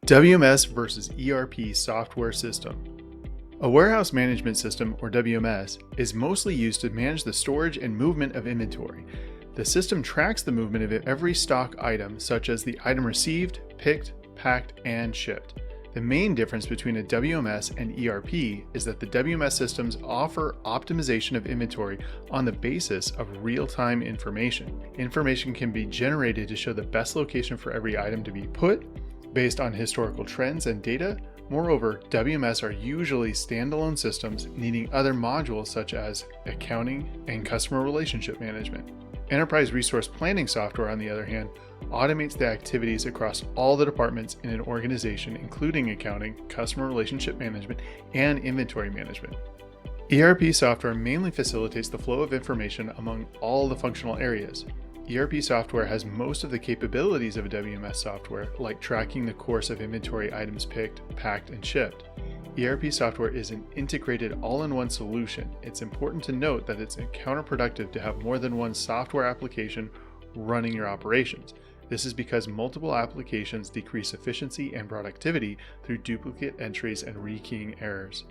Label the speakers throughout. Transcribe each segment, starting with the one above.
Speaker 1: WMS versus ERP software system. A warehouse management system, or WMS, is mostly used to manage the storage and movement of inventory. The system tracks the movement of every stock item, such as the item received, picked, packed, and shipped. The main difference between a WMS and ERP is that the WMS systems offer optimization of inventory on the basis of real-time information. Information can be generated to show the best location for every item to be put, based on historical trends and data. Moreover, WMS are usually standalone systems needing other modules such as accounting and customer relationship management. Enterprise resource planning software, on the other hand, automates the activities across all the departments in an organization, including accounting, customer relationship management, and inventory management. ERP software mainly facilitates the flow of information among all the functional areas. ERP software has most of the capabilities of a WMS software, like tracking the course of inventory items picked, packed, and shipped. ERP software is an integrated all-in-one solution. It's important to note that it's counterproductive to have more than one software application running your operations. This is because multiple applications decrease efficiency and productivity through duplicate entries and rekeying errors.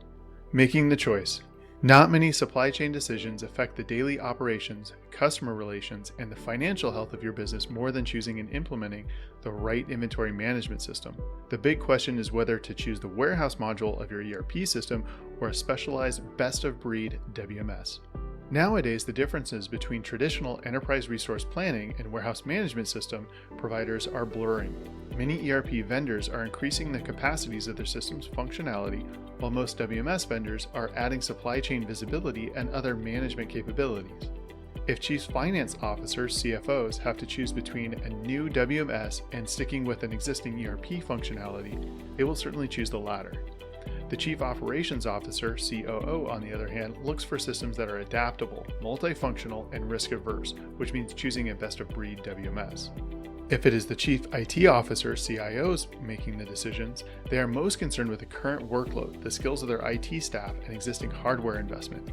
Speaker 1: Making the choice. Not many supply chain decisions affect the daily operations, customer relations, and the financial health of your business more than choosing and implementing the right inventory management system. The big question is whether to choose the warehouse module of your ERP system or a specialized best-of-breed WMS. Nowadays, the differences between traditional enterprise resource planning and warehouse management system providers are blurring. Many ERP vendors are increasing the capacities of their system's functionality, while most WMS vendors are adding supply chain visibility and other management capabilities. If Chief Finance Officers, CFOs, have to choose between a new WMS and sticking with an existing ERP functionality, they will certainly choose the latter. The Chief Operations Officer, COO, on the other hand, looks for systems that are adaptable, multifunctional, and risk-averse, which means choosing a best-of-breed WMS. If it is the Chief IT Officer, CIOs, making the decisions, they are most concerned with the current workload, the skills of their IT staff, and existing hardware investment.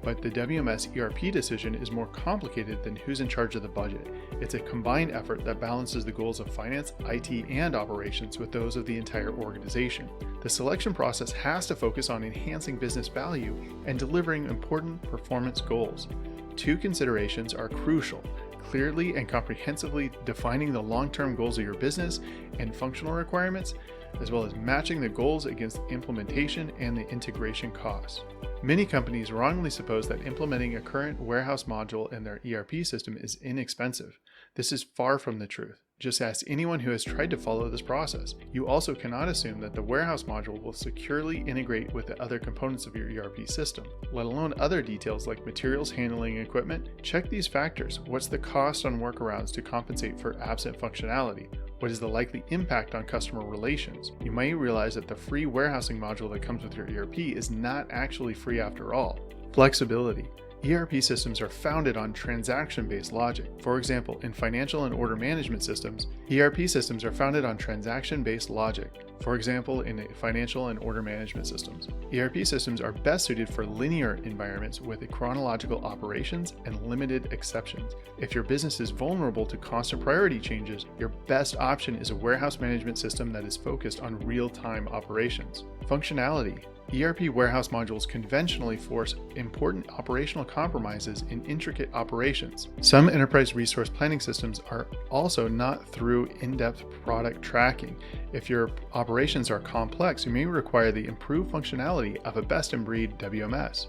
Speaker 1: But the WMS ERP decision is more complicated than who's in charge of the budget. It's a combined effort that balances the goals of finance, IT, and operations with those of the entire organization. The selection process has to focus on enhancing business value and delivering important performance goals. Two considerations are crucial: clearly and comprehensively defining the long-term goals of your business and functional requirements, as well as matching the goals against implementation and the integration costs. Many companies wrongly suppose that implementing a current warehouse module in their ERP system is inexpensive. This is far from the truth. Just ask anyone who has tried to follow this process. You also cannot assume that the warehouse module will securely integrate with the other components of your ERP system, let alone other details like materials handling equipment. Check these factors. What's the cost on workarounds to compensate for absent functionality? What is the likely impact on customer relations? You might realize that the free warehousing module that comes with your ERP is not actually free after all. Flexibility. ERP systems are founded on transaction-based logic. For example, in financial and order management systems, ERP systems are founded on transaction-based logic. For example, in financial and order management systems, ERP systems are best suited for linear environments with chronological operations and limited exceptions. If your business is vulnerable to constant priority changes, your best option is a warehouse management system that is focused on real-time operations. Functionality. ERP warehouse modules conventionally force important operational compromises in intricate operations. Some enterprise resource planning systems are also not through in-depth product tracking. If your operations are complex, you may require the improved functionality of a best-in-breed WMS.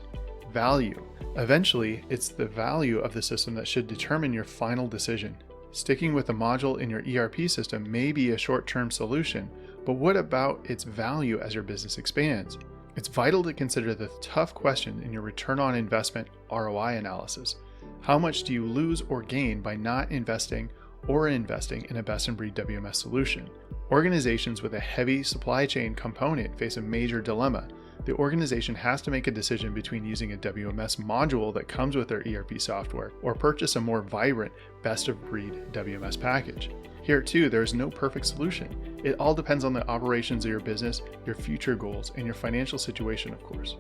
Speaker 1: Value. Eventually, it's the value of the system that should determine your final decision. Sticking with a module in your ERP system may be a short-term solution, but what about its value as your business expands? It's vital to consider the tough question in your return on investment ROI analysis. How much do you lose or gain by not investing or investing in a best-in-breed WMS solution? Organizations with a heavy supply chain component face a major dilemma. The organization has to make a decision between using a WMS module that comes with their ERP software or purchase a more vibrant best-of-breed WMS package. Here too, there is no perfect solution. It all depends on the operations of your business, your future goals, and your financial situation, of course.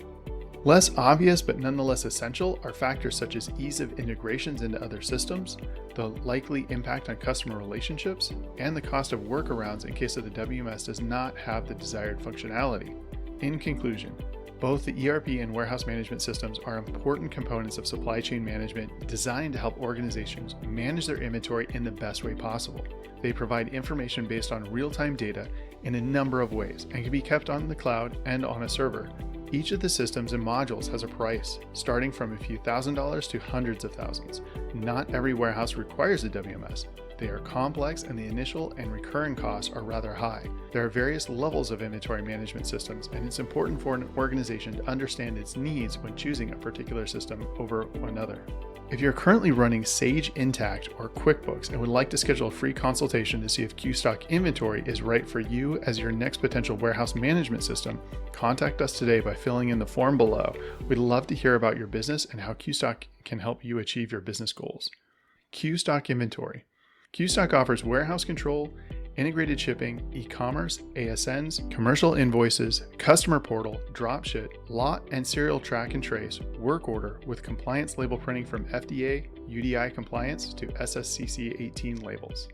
Speaker 1: Less obvious but nonetheless essential are factors such as ease of integrations into other systems, the likely impact on customer relationships, and the cost of workarounds in case of the WMS does not have the desired functionality. In conclusion, both the ERP and warehouse management systems are important components of supply chain management designed to help organizations manage their inventory in the best way possible. They provide information based on real-time data in a number of ways and can be kept on the cloud and on a server. Each of the systems and modules has a price, starting from a few $1,000s to hundreds of thousands. Not every warehouse requires a WMS. They are complex and the initial and recurring costs are rather high. There are various levels of inventory management systems, and it's important for an organization to understand its needs when choosing a particular system over another. If you're currently running Sage Intacct or QuickBooks and would like to schedule a free consultation to see if QStock Inventory is right for you as your next potential warehouse management system, contact us today by filling in the form below. We'd love to hear about your business and how QStock can help you achieve your business goals. QStock Inventory. QStock offers warehouse control, integrated shipping, e-commerce, ASNs, commercial invoices, customer portal, dropship, lot and serial track and trace, work order with compliance label printing from FDA, UDI compliance to SSCC 18 labels.